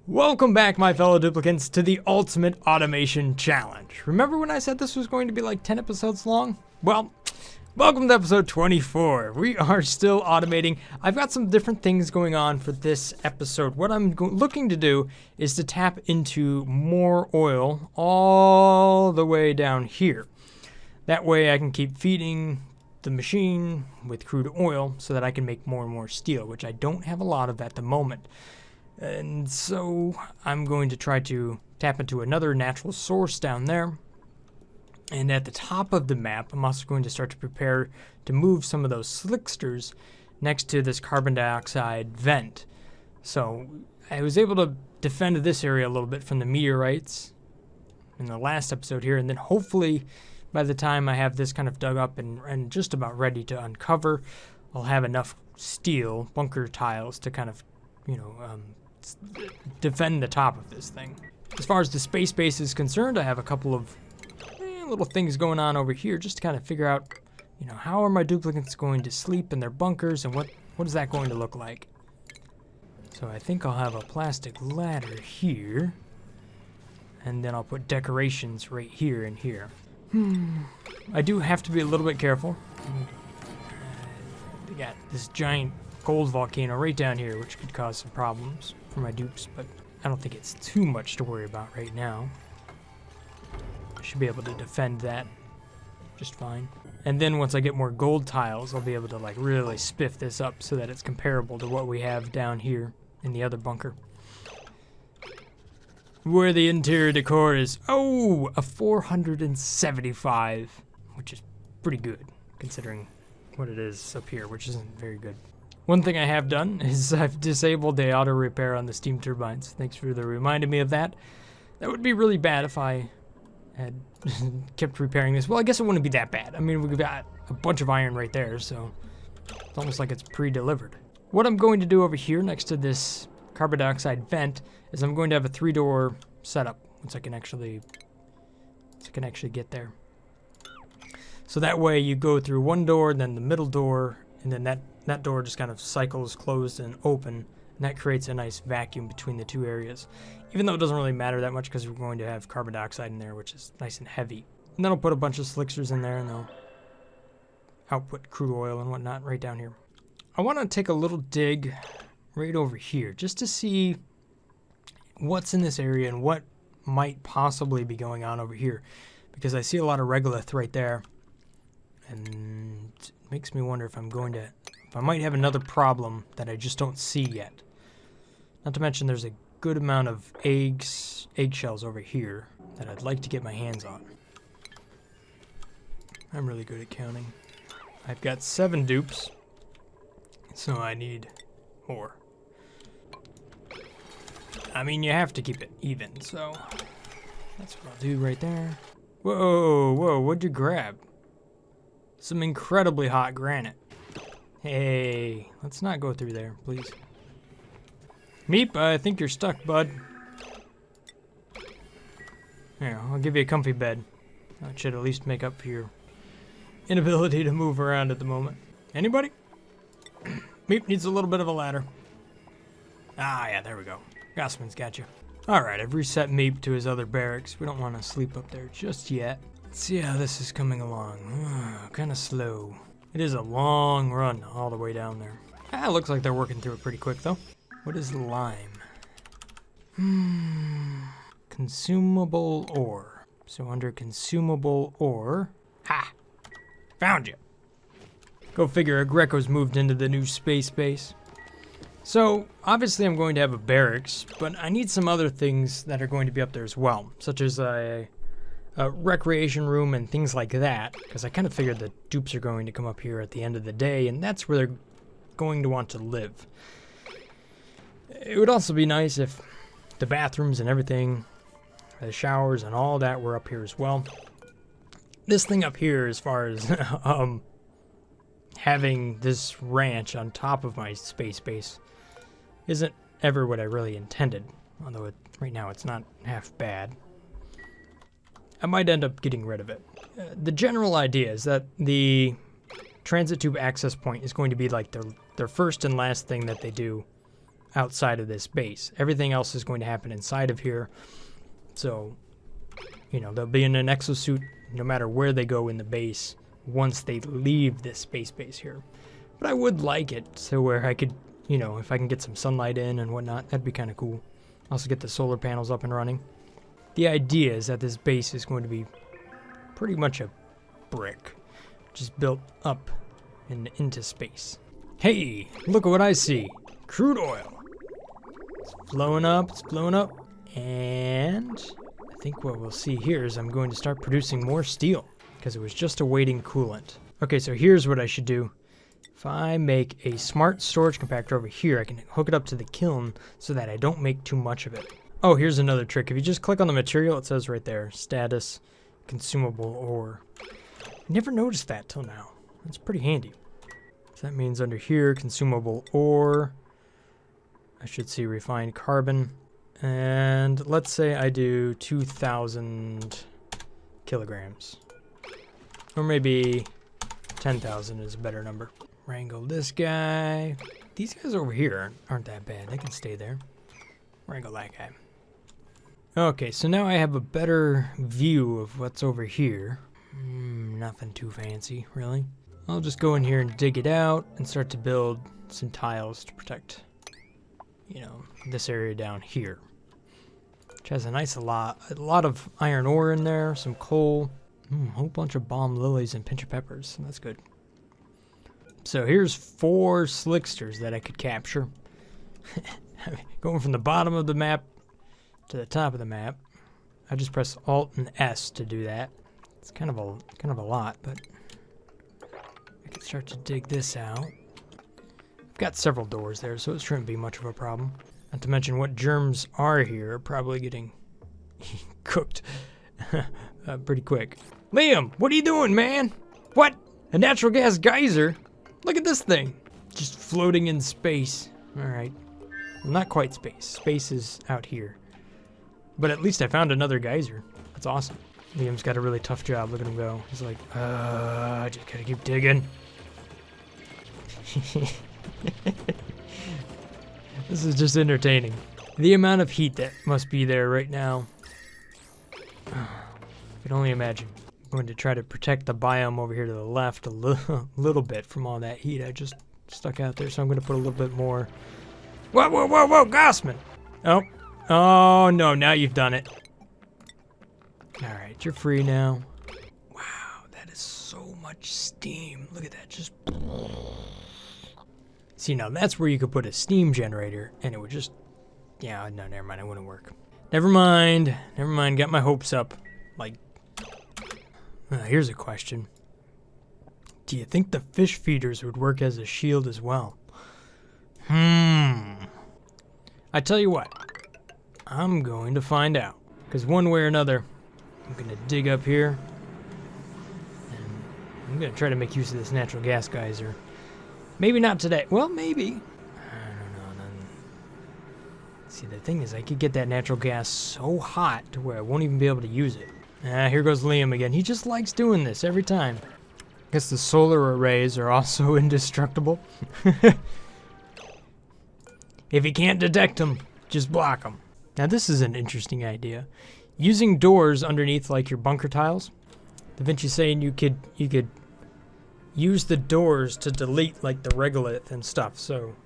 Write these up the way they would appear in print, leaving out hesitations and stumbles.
Welcome back, my fellow duplicants, to the Ultimate Automation Challenge. Remember when I said this was going to be like 10 episodes long? Well, welcome to episode 24. We are still automating. I've got some different things going on for this episode. What I'm looking to do is to tap into more oil all the way down here. That way I can keep feeding the machine with crude oil so that I can make more and more steel, which I don't have a lot of at the moment. And so I'm going to try to tap into another natural source down there. And at the top of the map, I'm also going to start to prepare to move some of those slicksters next to this carbon dioxide vent. So I was able to defend this area a little bit from the meteorites in the last episode here. And then hopefully by the time I have this kind of dug up and just about ready to uncover, I'll have enough steel bunker tiles to kind of, defend the top of this thing. As far as the space base is concerned, I have a couple of little things going on over here just to kind of figure out, how are my duplicates going to sleep in their bunkers and what is that going to look like? So I think I'll have a plastic ladder here, and then I'll put decorations right here and here. I do have to be a little bit careful. They got this giant gold volcano right down here, which could cause some problems for my dupes, but I don't think it's too much to worry about right now. I should be able to defend that just fine. And then once I get more gold tiles, I'll be able to really spiff this up so that it's comparable to what we have down here in the other bunker. Where the interior decor is, a 475, which is pretty good considering what it is up here, which isn't very good. One thing I have done is I've disabled the auto repair on the steam turbines. Thanks for reminding me of that. That would be really bad if I had kept repairing this. Well, I guess it wouldn't be that bad. I mean, we've got a bunch of iron right there, so it's almost like it's pre-delivered. What I'm going to do over here next to this carbon dioxide vent is I'm going to have a 3-door setup once I can actually get there. So that way you go through one door, then the middle door, and then that door just kind of cycles closed and open, and that creates a nice vacuum between the two areas. Even though it doesn't really matter that much because we're going to have carbon dioxide in there, which is nice and heavy. And then I'll put a bunch of slicksters in there, and they'll output crude oil and whatnot right down here. I want to take a little dig right over here just to see what's in this area and what might possibly be going on over here, because I see a lot of regolith right there, and it makes me wonder if I might have another problem that I just don't see yet. Not to mention there's a good amount of eggshells over here that I'd like to get my hands on. I'm really good at counting. I've got 7 dupes, so I need more. I mean, you have to keep it even, so that's what I'll do right there. Whoa, what'd you grab? Some incredibly hot granite. Hey, let's not go through there, please. Meep, I think you're stuck, bud. Here, I'll give you a comfy bed. That should at least make up for your inability to move around at the moment. Anybody? Meep needs a little bit of a ladder. Ah, yeah, there we go. Gossman's got you. Alright, I've reset Meep to his other barracks. We don't want to sleep up there just yet. Let's see how this is coming along. Kind of slow. It is a long run all the way down there. Looks like they're working through it pretty quick, though. What is lime? Consumable ore. So under consumable ore... Ha! Found you! Go figure, Greco's moved into the new space base. So, obviously I'm going to have a barracks, but I need some other things that are going to be up there as well, such as a recreation room and things like that, because I kind of figured the dupes are going to come up here at the end of the day, and that's where they're going to want to live. It would also be nice if the bathrooms and everything, the showers and all that were up here as well. This thing up here, as far as having this ranch on top of my space base, isn't ever what I really intended, although right now it's not half bad. I might end up getting rid of it. The general idea is that the transit tube access point is going to be like their first and last thing that they do outside of this base. Everything else is going to happen inside of here. So, you know, they'll be in an exosuit no matter where they go in the base once they leave this space base here. But I would like it to where I could, you know, if I can get some sunlight in and whatnot, that'd be kind of cool. Also get the solar panels up and running. The idea is that this base is going to be pretty much a brick, just built up and into space. Hey, look at what I see. Crude oil. It's flowing up, it's flowing up. And I think what we'll see here is I'm going to start producing more steel because it was just awaiting coolant. Okay, so here's what I should do. If I make a smart storage compactor over here, I can hook it up to the kiln so that I don't make too much of it. Oh, here's another trick. If you just click on the material, it says right there, status, consumable ore. I never noticed that till now. That's pretty handy. So that means under here, consumable ore. I should see refined carbon. And let's say I do 2,000 kilograms. Or maybe 10,000 is a better number. Wrangle this guy. These guys over here aren't that bad. They can stay there. Wrangle that guy. Okay, so now I have a better view of what's over here. Nothing too fancy, really. I'll just go in here and dig it out and start to build some tiles to protect, you know, this area down here. Which has a lot of iron ore in there, some coal, a whole bunch of balm lilies and pinch of peppers. So that's good. So here's 4 slicksters that I could capture. Going from the bottom of the map to the top of the map. I just press Alt and S to do that. It's kind of a lot, but I can start to dig this out. I've got several doors there, so it shouldn't be much of a problem. Not to mention what germs are here are probably getting cooked pretty quick. Liam, what are you doing, man? What? A natural gas geyser? Look at this thing. Just floating in space. All right. Well, not quite space. Space is out here. But at least I found another geyser. That's awesome. Liam's got a really tough job. Look at him go. He's like, I just gotta keep digging. This is just entertaining. The amount of heat that must be there right now. I can only imagine. I'm going to try to protect the biome over here to the left a little bit from all that heat I just stuck out there. So I'm going to put a little bit more. Whoa, whoa, whoa, whoa, Gossman! Oh, no, now you've done it. All right, you're free now. Wow, that is so much steam. Look at that, just... See, now that's where you could put a steam generator, and it would just... Yeah, no, never mind, it wouldn't work. Never mind, got my hopes up. Like, here's a question. Do you think the fish feeders would work as a shield as well? I tell you what, I'm going to find out. Because one way or another, I'm going to dig up here. And I'm going to try to make use of this natural gas geyser. Maybe not today. Well, maybe. I don't know. See, the thing is, I could get that natural gas so hot to where I won't even be able to use it. Here goes Liam again. He just likes doing this every time. I guess the solar arrays are also indestructible. If you can't detect them, just block them. Now this is an interesting idea. Using doors underneath like your bunker tiles. Da Vinci's saying you could use the doors to delete like the regolith and stuff. So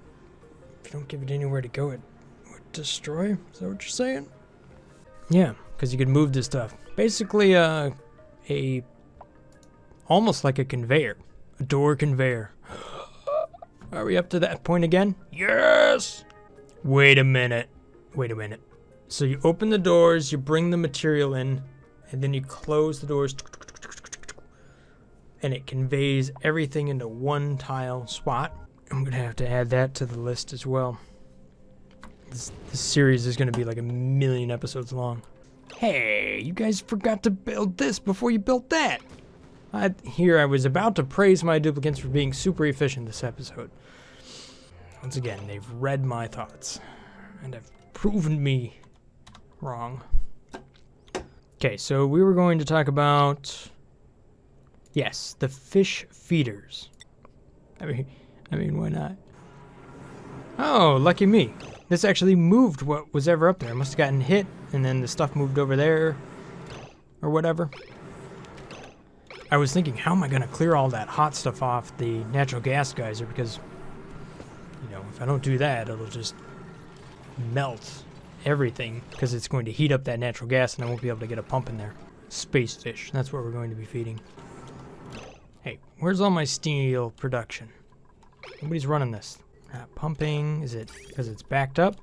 if you don't give it anywhere to go, it would destroy. Is that what you're saying? Yeah, because you could move this stuff. Basically almost like a conveyor. A door conveyor. Are we up to that point again? Yes! Wait a minute. So you open the doors, you bring the material in, and then you close the doors, and it conveys everything into one tile spot. I'm gonna have to add that to the list as well. This series is gonna be like 1,000,000 episodes long. Hey, you guys forgot to build this before you built that. I was about to praise my duplicants for being super efficient this episode. Once again, they've read my thoughts, and have proven me wrong. Okay, so we were going to talk about, yes, the fish feeders. I mean, why not? Oh, lucky me. this actually moved what was ever up there. It must have gotten hit, and then the stuff moved over there, or whatever. I was thinking, how am I going to clear all that hot stuff off the natural gas geyser? Because, you know, if I don't do that, it'll just melt everything, because it's going to heat up that natural gas, and I won't be able to get a pump in there. Space fish, that's what we're going to be feeding. Hey, where's all my steel production? Nobody's running this. Not pumping. Is it because it's backed up?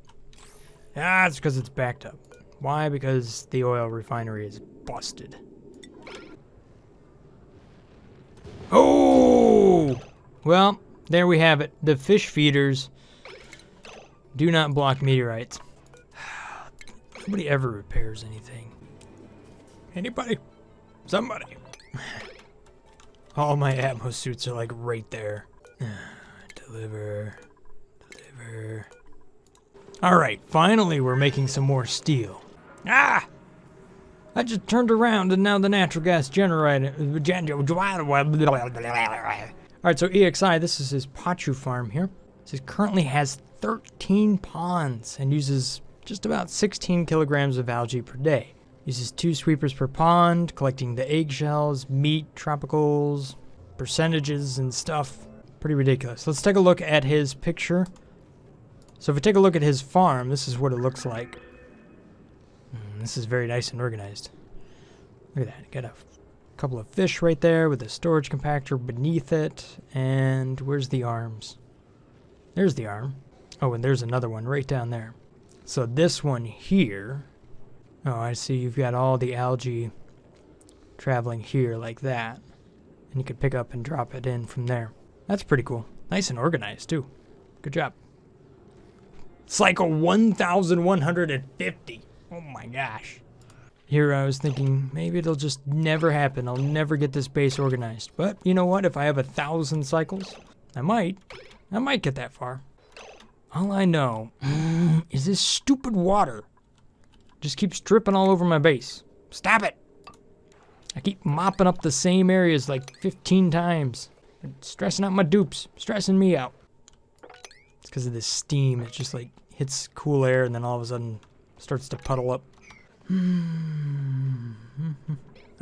Ah, it's because it's backed up. Why? Because the oil refinery is busted. Oh! Well, there we have it. The fish feeders do not block meteorites. Nobody ever repairs anything. Anybody? Somebody. All my Atmos suits are like right there. Deliver. Alright, finally we're making some more steel. Ah! I just turned around and now the natural gas generator... Alright, so EXI, this is his Pachu farm here. This currently has 13 ponds and uses just about 16 kilograms of algae per day. Uses 2 sweepers per pond, collecting the eggshells, meat, tropicals, percentages, and stuff. Pretty ridiculous. Let's take a look at his picture. So if we take a look at his farm, this is what it looks like. This is very nice and organized. Look at that. Got a couple of fish right there with a storage compactor beneath it. And where's the arms? There's the arm. Oh, and there's another one right down there. So this one here... Oh, I see you've got all the algae traveling here like that. And you could pick up and drop it in from there. That's pretty cool. Nice and organized, too. Good job. Cycle 1150. Oh my gosh. Here I was thinking, maybe it'll just never happen. I'll never get this base organized. But you know what? If I have 1,000 cycles, I might get that far. All I know is this stupid water just keeps dripping all over my base. Stop it! I keep mopping up the same areas like 15 times. It's stressing out my dupes. Stressing me out. It's because of this steam. It just like hits cool air and then all of a sudden starts to puddle up.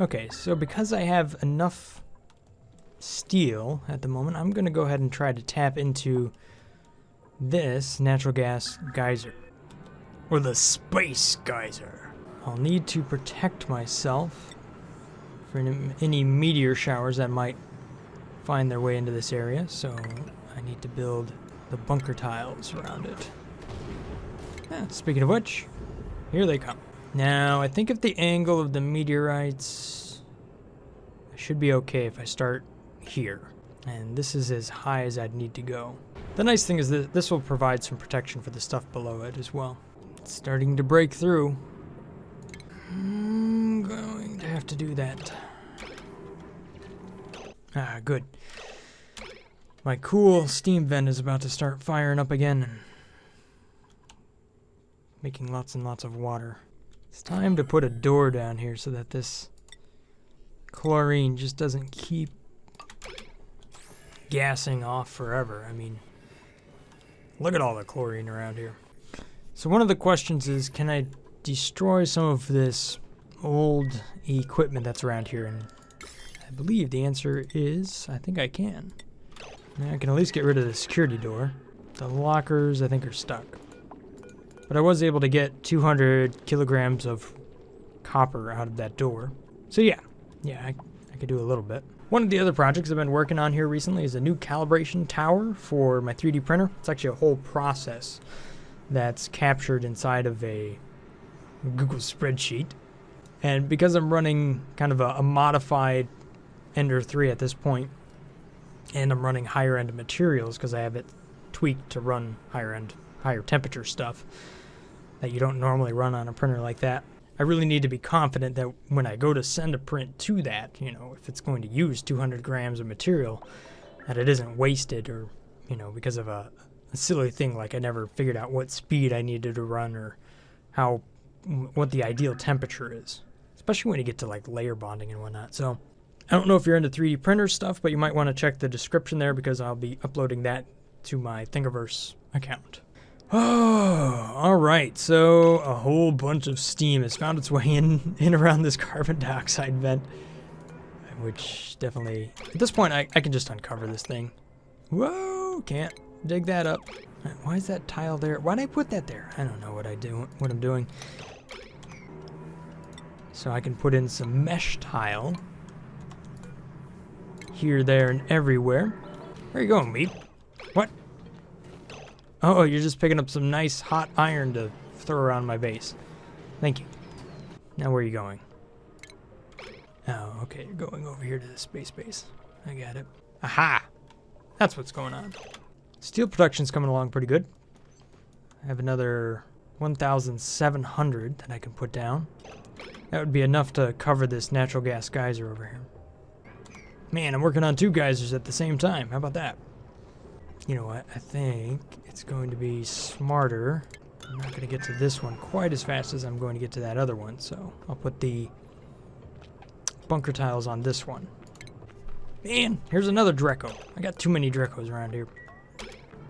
Okay, so because I have enough steel at the moment, I'm going to go ahead and try to tap into this natural gas geyser. Or the space geyser. I'll need to protect myself for any meteor showers that might find their way into this area, so I need to build the bunker tiles around it. Speaking of which, here they come. Now, I think if the angle of the meteorites, I should be okay if I start here. And this is as high as I'd need to go. The nice thing is that this will provide some protection for the stuff below it as well. It's starting to break through. I'm going to have to do that. Ah, good. My cool steam vent is about to start firing up again and making lots and lots of water. It's time to put a door down here so that this chlorine just doesn't keep gassing off forever. I mean, look at all the chlorine around here. So one of the questions is, can I destroy some of this old equipment that's around here? And I believe the answer is, I think I can. I can at least get rid of the security door. The lockers, I think, are stuck. But I was able to get 200 kilograms of copper out of that door. So yeah, I could do a little bit. One of the other projects I've been working on here recently is a new calibration tower for my 3D printer. It's actually a whole process that's captured inside of a Google spreadsheet. And because I'm running kind of a modified Ender 3 at this point, and I'm running higher end materials because I have it tweaked to run higher temperature stuff that you don't normally run on a printer like that, I really need to be confident that when I go to send a print to that, you know, if it's going to use 200 grams of material, that it isn't wasted or, you know, because of a silly thing like I never figured out what speed I needed to run or what the ideal temperature is, especially when you get to like layer bonding and whatnot. So I don't know if you're into 3D printer stuff, but you might want to check the description there because I'll be uploading that to my Thingiverse account. Oh, all right. So a whole bunch of steam has found its way in around this carbon dioxide vent, which definitely, at this point, I can just uncover this thing. Whoa, can't dig that up. Why is that tile there? Why'd I put that there? I don't know what I'm doing. So I can put in some mesh tile here, there, and everywhere. Where are you going, Meep? What? Oh, you're just picking up some nice hot iron to throw around my base. Thank you. Now where are you going? Oh, okay, you're going over here to the space base. I got it. Aha! That's what's going on. Steel production's coming along pretty good. I have another 1,700 that I can put down. That would be enough to cover this natural gas geyser over here. Man, I'm working on 2 geysers at the same time. How about that? You know what? I think it's going to be smarter. I'm not going to get to this one quite as fast as I'm going to get to that other one, so I'll put the bunker tiles on this one. Man, here's another Draco. I got too many Dracos around here.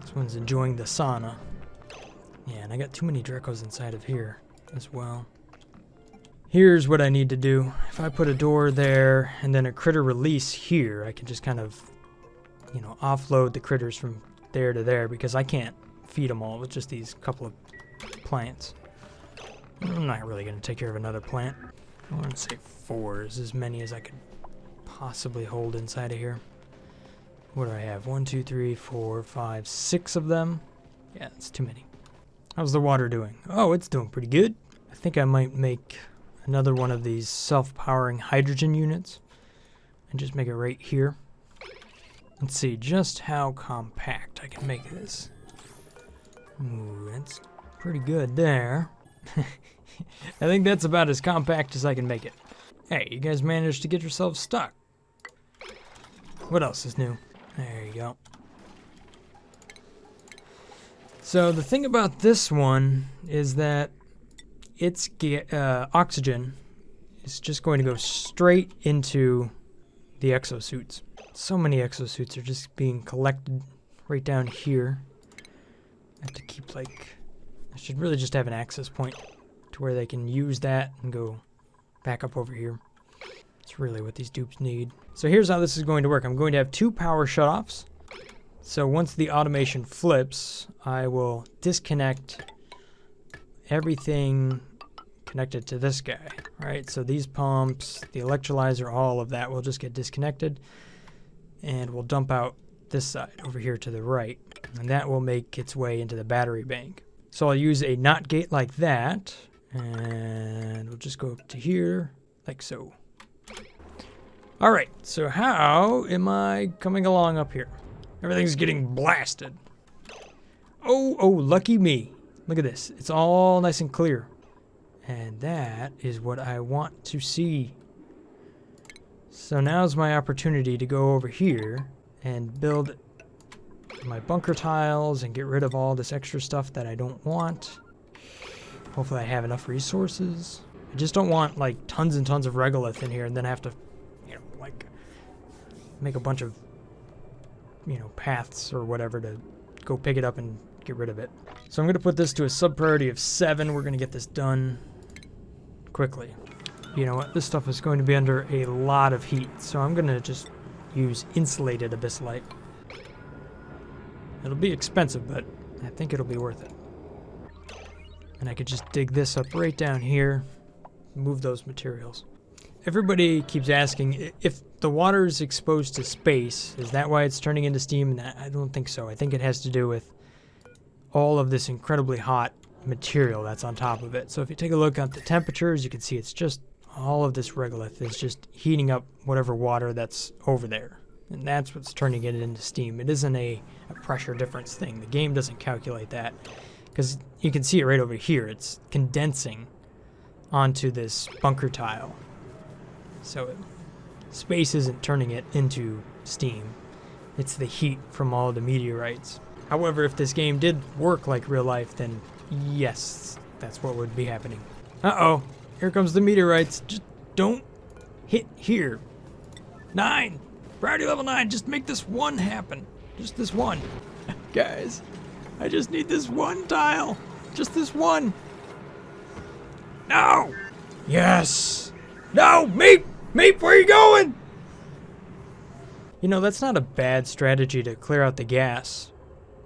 This one's enjoying the sauna. Yeah, and I got too many Dracos inside of here as well. Here's what I need to do. If I put a door there and then a critter release here, I can just kind of, you know, offload the critters from there to there because I can't feed them all with just these couple of plants. I'm not really going to take care of another plant. I want to say 4 is as many as I could possibly hold inside of here. What do I have? 1, 2, 3, 4, 5, 6 of them. Yeah, that's too many. How's the water doing? Oh, it's doing pretty good. I think I might make another one of these self-powering hydrogen units and just make it right here. Let's see just how compact I can make this. Ooh, that's pretty good there. I think that's about as compact as I can make it. Hey, you guys managed to get yourselves stuck. What else is new? There you go. So the thing about this one is that its oxygen is just going to go straight into the exosuits. So many exosuits are just being collected right down here. I have to keep I should really just have an access point to where they can use that and go back up over here. That's really what these dupes need. So here's how this is going to work. I'm going to have 2 power shutoffs. So once the automation flips, I will disconnect everything connected to this guy. Right? So these pumps, the electrolyzer, all of that will just get disconnected. And we'll dump out this side over here to the right. And that will make its way into the battery bank. So I'll use a NOT gate like that. And we'll just go up to here, like so. Alright, so how am I coming along up here? Everything's getting blasted. Oh, lucky me. Look at this. It's all nice and clear. And that is what I want to see. So now's my opportunity to go over here and build my bunker tiles and get rid of all this extra stuff that I don't want. Hopefully I have enough resources. I just don't want like tons and tons of regolith in here and then have to, you know, like make a bunch of, you know, paths or whatever to go pick it up and get rid of it. So I'm going to put this to a sub priority of 7. We're going to get this done quickly. You know what? This stuff is going to be under a lot of heat, so I'm going to just use insulated abyssalite. It'll be expensive, but I think it'll be worth it. And I could just dig this up right down here, move those materials. Everybody keeps asking, if the water is exposed to space, is that why it's turning into steam? And I don't think so. I think it has to do with all of this incredibly hot material that's on top of it. So if you take a look at the temperatures, you can see it's just all of this regolith is just heating up whatever water that's over there. And that's what's turning it into steam. It isn't a pressure difference thing. The game doesn't calculate that. Because you can see it right over here. It's condensing onto this bunker tile. So space isn't turning it into steam. It's the heat from all the meteorites. However, if this game did work like real life, then yes, that's what would be happening. Uh-oh. Here comes the meteorites. Just don't hit here. 9. Priority level 9. Just make this one happen. Just this one. Guys. I just need this one tile. Just this one. No! Yes! No! Meep! Meep, where are you going? You know, that's not a bad strategy to clear out the gas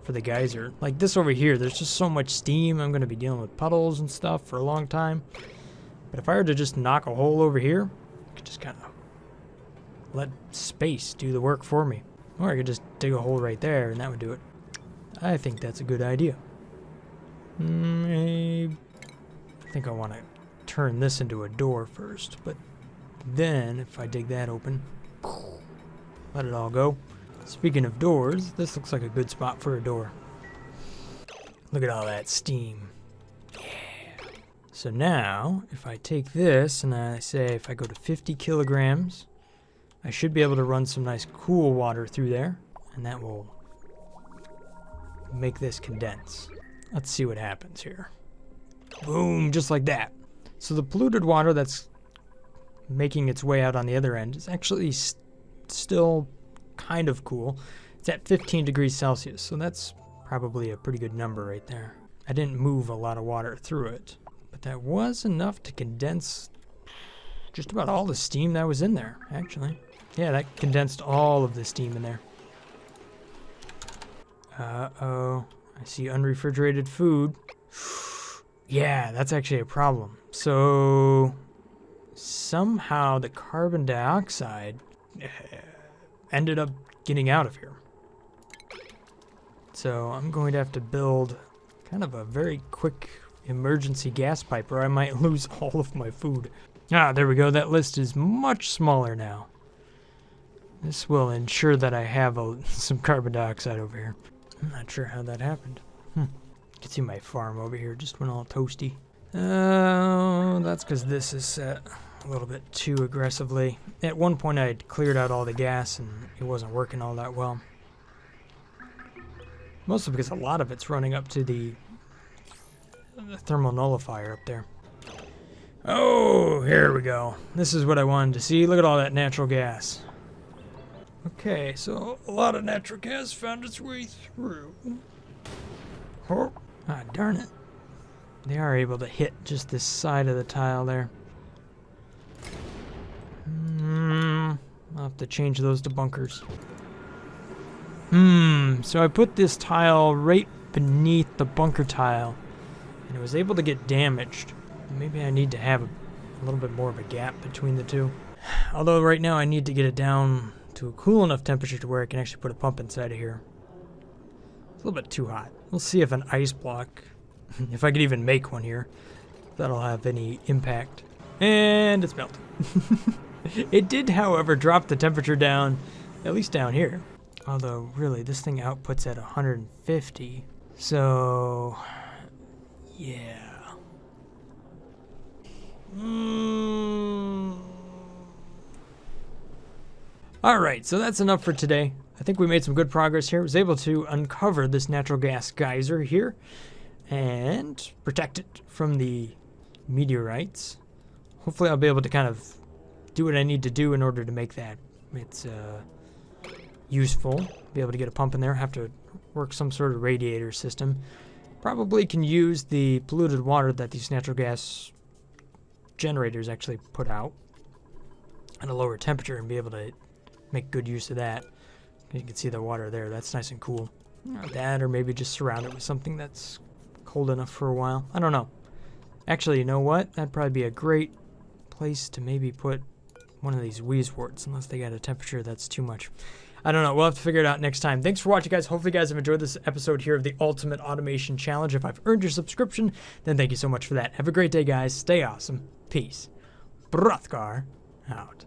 for the geyser. Like this over here, there's just so much steam. I'm going to be dealing with puddles and stuff for a long time. But if I were to just knock a hole over here, I could just kind of let space do the work for me. Or I could just dig a hole right there and that would do it. I think that's a good idea. I think I want to turn this into a door first, but then if I dig that open, let it all go. Speaking of doors, this looks like a good spot for a door. Look at all that steam. Yeah. So now, if I take this and I say if I go to 50 kilograms, I should be able to run some nice cool water through there, and that will make this condense. Let's see what happens here. Boom, just like that. So the polluted water that's making its way out on the other end is actually still kind of cool. It's at 15 degrees Celsius, so that's probably a pretty good number right there. I didn't move a lot of water through it, but that was enough to condense just about all the steam that was in there, actually. Yeah, that condensed all of the steam in there. Uh-oh. I see unrefrigerated food. Yeah, that's actually a problem. So somehow the carbon dioxide ended up getting out of here. So I'm going to have to build kind of a very quick emergency gas pipe or I might lose all of my food. Ah, there we go. That list is much smaller now. This will ensure that I have some carbon dioxide over here. I'm not sure how that happened. You can see my farm over here just went all toasty. Oh, that's because this is set a little bit too aggressively. At one point I had cleared out all the gas and it wasn't working all that well. Mostly because a lot of it's running up to the thermal nullifier up there. Oh, here we go. This is what I wanted to see. Look at all that natural gas. Okay, so a lot of natural gas found its way through. Oh, ah, darn it. They are able to hit just this side of the tile there. I'll have to change those to bunkers. So I put this tile right beneath the bunker tile, and it was able to get damaged. Maybe I need to have a little bit more of a gap between the two. Although right now I need to get it down to a cool enough temperature to where I can actually put a pump inside of here. It's a little bit too hot. We'll see if an ice block, if I could even make one here, if that'll have any impact. And it's melted. It did, however, drop the temperature down, at least down here. Although, really, this thing outputs at 150. So, yeah. Alright, so that's enough for today. I think we made some good progress here. I was able to uncover this natural gas geyser here and protect it from the meteorites. Hopefully I'll be able to kind of do what I need to do in order to make that it's useful. Be able to get a pump in there. Have to work some sort of radiator system. Probably can use the polluted water that these natural gas generators actually put out at a lower temperature and be able to make good use of that. You can see the water there. That's nice and cool. That, or maybe just surround it with something that's cold enough for a while. I don't know. Actually, you know what? That'd probably be a great place to maybe put one of these wheeze-worts, unless they got a temperature that's too much. I don't know. We'll have to figure it out next time. Thanks for watching, guys. Hopefully you guys have enjoyed this episode here of the Ultimate Automation Challenge. If I've earned your subscription, then thank you so much for that. Have a great day, guys. Stay awesome. Peace. Brothgar out.